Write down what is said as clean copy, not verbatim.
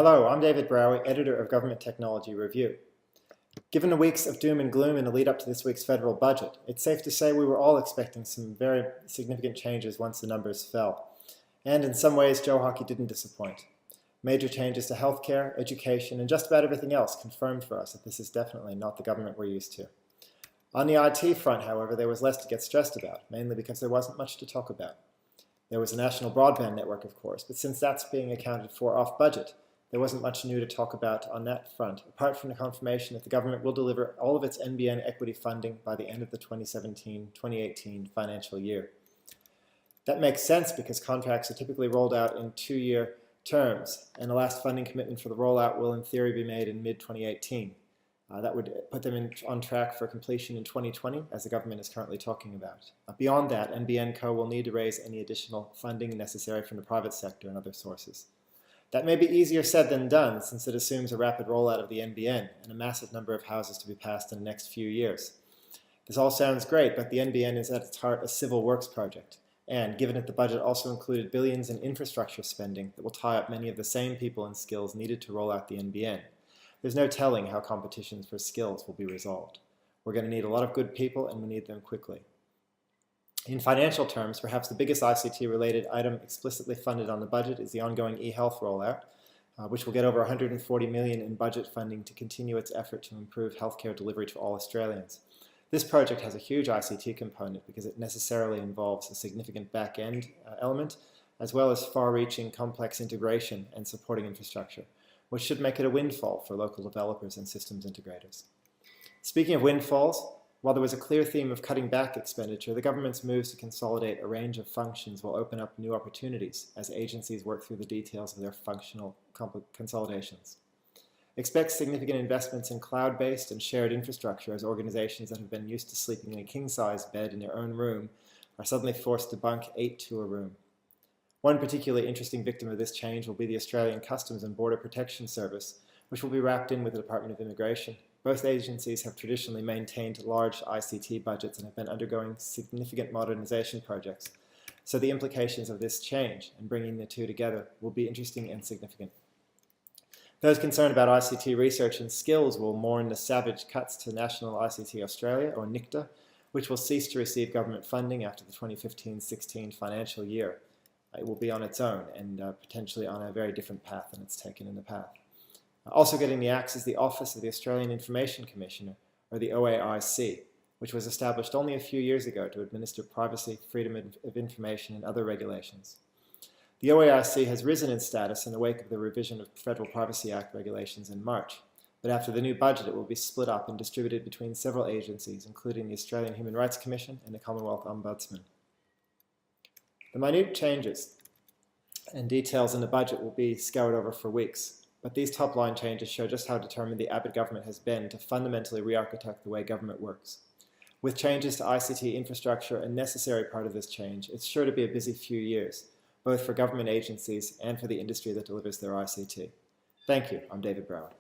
Hello, I'm David Braue, editor of Government Technology Review. Given the weeks of doom and gloom in the lead up to this week's federal budget, it's safe to say we were all expecting some very significant changes once the numbers fell. And in some ways, Joe Hockey didn't disappoint. Major changes to healthcare, education, and just about everything else confirmed for us that this is definitely not the government we're used to. On the IT front, however, there was less to get stressed about, mainly because there wasn't much to talk about. There was a national broadband network, of course, but since that's being accounted for off budget, there wasn't much new to talk about on that front, apart from the confirmation that the government will deliver all of its NBN equity funding by the end of the 2017-2018 financial year. That makes sense because contracts are typically rolled out in 2-year terms, and the last funding commitment for the rollout will in theory be made in mid-2018. That would put them on track for completion in 2020, as the government is currently talking about. Beyond that, NBN Co. will need to raise any additional funding necessary from the private sector and other sources. That may be easier said than done, since it assumes a rapid rollout of the NBN and a massive number of houses to be passed in the next few years. This all sounds great, but the NBN is at its heart a civil works project, and given that the budget also included billions in infrastructure spending that will tie up many of the same people and skills needed to roll out the NBN, there's no telling how competitions for skills will be resolved. We're going to need a lot of good people, and we need them quickly. In financial terms, perhaps the biggest ICT-related item explicitly funded on the budget is the ongoing e-health rollout, which will get over $140 million in budget funding to continue its effort to improve healthcare delivery to all Australians. This project has a huge ICT component because it necessarily involves a significant back-end element, as well as far-reaching complex integration and supporting infrastructure, which should make it a windfall for local developers and systems integrators. Speaking of windfalls, while there was a clear theme of cutting back expenditure, the government's moves to consolidate a range of functions will open up new opportunities as agencies work through the details of their functional consolidations. Expect significant investments in cloud-based and shared infrastructure as organizations that have been used to sleeping in a king-size bed in their own room are suddenly forced to bunk 8 to a room. One particularly interesting victim of this change will be the Australian Customs and Border Protection Service, which will be wrapped in with the Department of Immigration. Both agencies have traditionally maintained large ICT budgets and have been undergoing significant modernization projects. So the implications of this change and bringing the two together will be interesting and significant. Those concerned about ICT research and skills will mourn the savage cuts to National ICT Australia, or NICTA, which will cease to receive government funding after the 2015-16 financial year. It will be on its own and potentially on a very different path than it's taken in the past. Also getting the axe is the Office of the Australian Information Commissioner, or the OAIC, which was established only a few years ago to administer privacy, freedom of information, and other regulations. The OAIC has risen in status in the wake of the revision of Federal Privacy Act regulations in March, but after the new budget it will be split up and distributed between several agencies, including the Australian Human Rights Commission and the Commonwealth Ombudsman. The minute changes and details in the budget will be scoured over for weeks, but these top-line changes show just how determined the Abbott government has been to fundamentally re-architect the way government works. With changes to ICT infrastructure a necessary part of this change, it's sure to be a busy few years, both for government agencies and for the industry that delivers their ICT. Thank you. I'm David Braue.